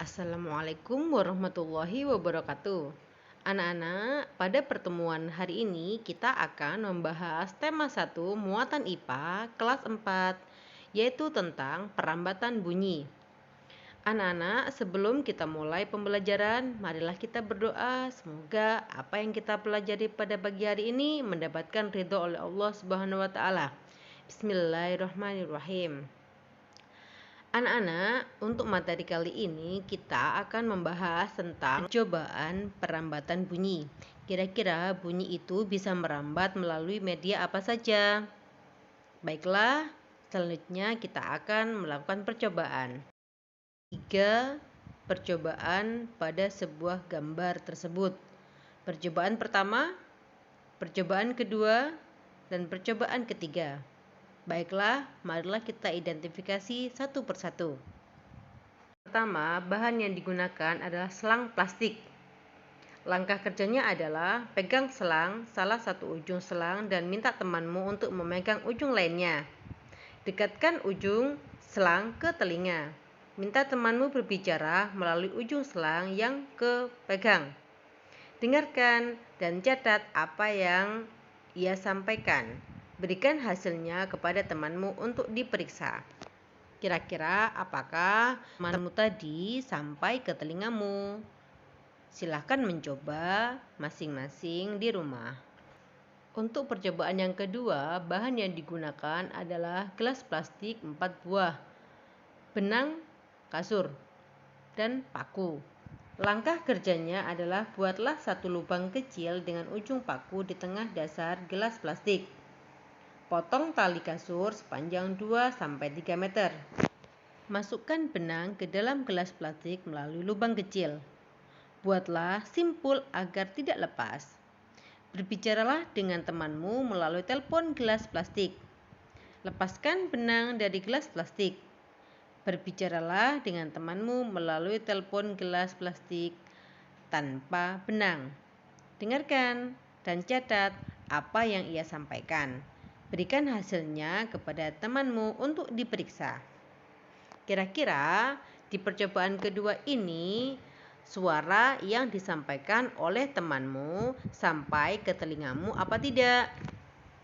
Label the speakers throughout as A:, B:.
A: Assalamualaikum warahmatullahi wabarakatuh. Anak-anak, pada pertemuan hari ini kita akan membahas tema 1 muatan IPA kelas 4, yaitu tentang perambatan bunyi. Anak-anak, sebelum kita mulai pembelajaran, marilah kita berdoa semoga apa yang kita pelajari pada pagi hari ini mendapatkan ridho oleh Allah Subhanahu wa taala. Bismillahirrahmanirrahim. Anak-anak, untuk materi kali ini kita akan membahas tentang percobaan perambatan bunyi. Kira-kira bunyi itu bisa merambat melalui media apa saja? Baiklah, selanjutnya kita akan melakukan percobaan. 3 percobaan pada sebuah gambar tersebut. Percobaan pertama, percobaan kedua, dan percobaan ketiga. Baiklah, marilah kita identifikasi satu persatu. Pertama, bahan yang digunakan adalah selang plastik. Langkah kerjanya adalah pegang selang, salah satu ujung selang, dan minta temanmu untuk memegang ujung lainnya. Dekatkan ujung selang ke telinga. Minta temanmu berbicara melalui ujung selang yang kepegang. Dengarkan dan catat apa yang ia sampaikan. Berikan hasilnya kepada temanmu untuk diperiksa. Kira-kira apakah temanmu tadi sampai ke telingamu? Silahkan mencoba masing-masing di rumah. Untuk percobaan yang kedua, bahan yang digunakan adalah gelas plastik 4 buah, benang kasur, dan paku. Langkah kerjanya adalah buatlah satu lubang kecil dengan ujung paku di tengah dasar gelas plastik. Potong tali kasur sepanjang 2-3 meter. Masukkan benang ke dalam gelas plastik melalui lubang kecil. Buatlah simpul agar tidak lepas. Berbicaralah dengan temanmu melalui telepon gelas plastik. Lepaskan benang dari gelas plastik. Berbicaralah dengan temanmu melalui telepon gelas plastik tanpa benang. Dengarkan dan catat apa yang ia sampaikan. Berikan hasilnya kepada temanmu untuk diperiksa. Kira-kira di percobaan kedua ini, suara yang disampaikan oleh temanmu sampai ke telingamu apa tidak?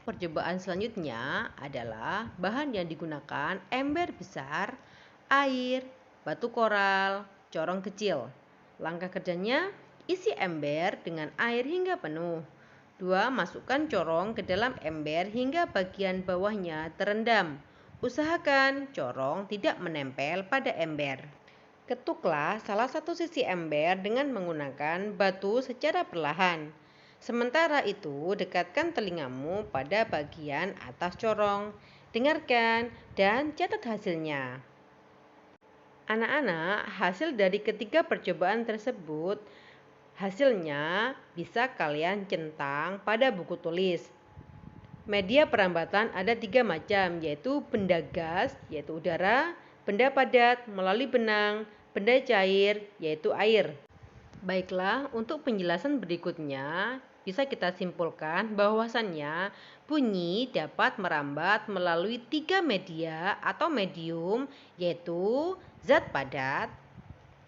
A: Percobaan selanjutnya adalah bahan yang digunakan ember besar, air, batu koral, corong kecil. Langkah kerjanya, isi ember dengan air hingga penuh. 2. Masukkan corong ke dalam ember hingga bagian bawahnya terendam. Usahakan corong tidak menempel pada ember. Ketuklah salah satu sisi ember dengan menggunakan batu secara perlahan. Sementara itu, dekatkan telingamu pada bagian atas corong. Dengarkan dan catat hasilnya. Anak-anak, hasil dari ketiga percobaan tersebut hasilnya bisa kalian centang pada buku tulis. Media perambatan ada 3 macam, yaitu benda gas, yaitu udara, benda padat melalui benang, benda cair, yaitu air. Baiklah, untuk penjelasan berikutnya, bisa kita simpulkan bahwasannya bunyi dapat merambat melalui 3 media atau medium, yaitu zat padat,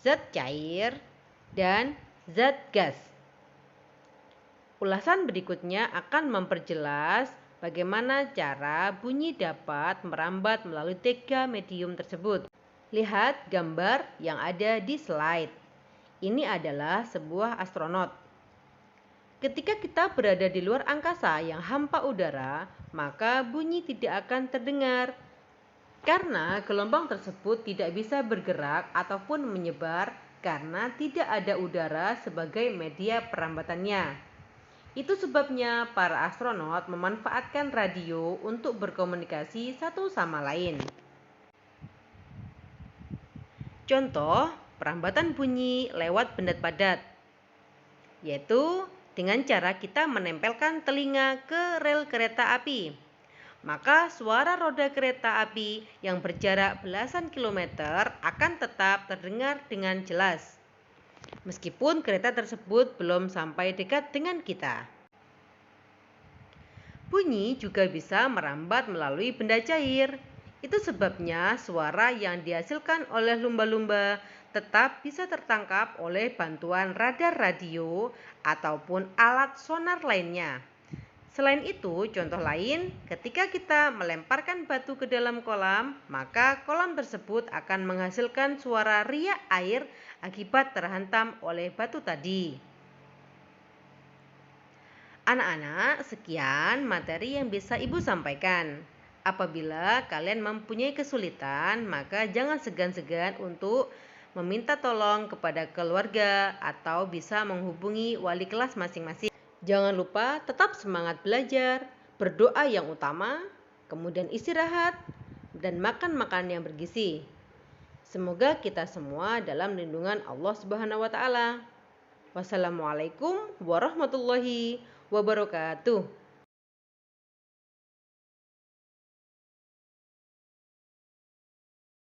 A: zat cair, dan zat gas. Ulasan berikutnya akan memperjelas bagaimana cara bunyi dapat merambat melalui 3 medium tersebut. Lihat gambar yang ada di slide. Ini adalah sebuah astronot. Ketika kita berada di luar angkasa yang hampa udara, maka bunyi tidak akan terdengar karena gelombang tersebut tidak bisa bergerak ataupun menyebar karena tidak ada udara sebagai media perambatannya. Itu sebabnya para astronot memanfaatkan radio untuk berkomunikasi satu sama lain. Contoh perambatan bunyi lewat benda padat, yaitu dengan cara kita menempelkan telinga ke rel kereta api. Maka suara roda kereta api yang berjarak belasan kilometer akan tetap terdengar dengan jelas, meskipun kereta tersebut belum sampai dekat dengan kita. Bunyi juga bisa merambat melalui benda cair. Itu sebabnya suara yang dihasilkan oleh lumba-lumba tetap bisa tertangkap oleh bantuan radar radio ataupun alat sonar lainnya. Selain itu, contoh lain, ketika kita melemparkan batu ke dalam kolam, maka kolam tersebut akan menghasilkan suara riak air akibat terhantam oleh batu tadi. Anak-anak, sekian materi yang bisa Ibu sampaikan. Apabila kalian mempunyai kesulitan, maka jangan segan-segan untuk meminta tolong kepada keluarga atau bisa menghubungi wali kelas masing-masing. Jangan lupa tetap semangat belajar, berdoa yang utama, kemudian istirahat, dan makan makanan yang bergizi. Semoga kita semua dalam lindungan Allah Subhanahu wa taala. Wassalamualaikum warahmatullahi wabarakatuh.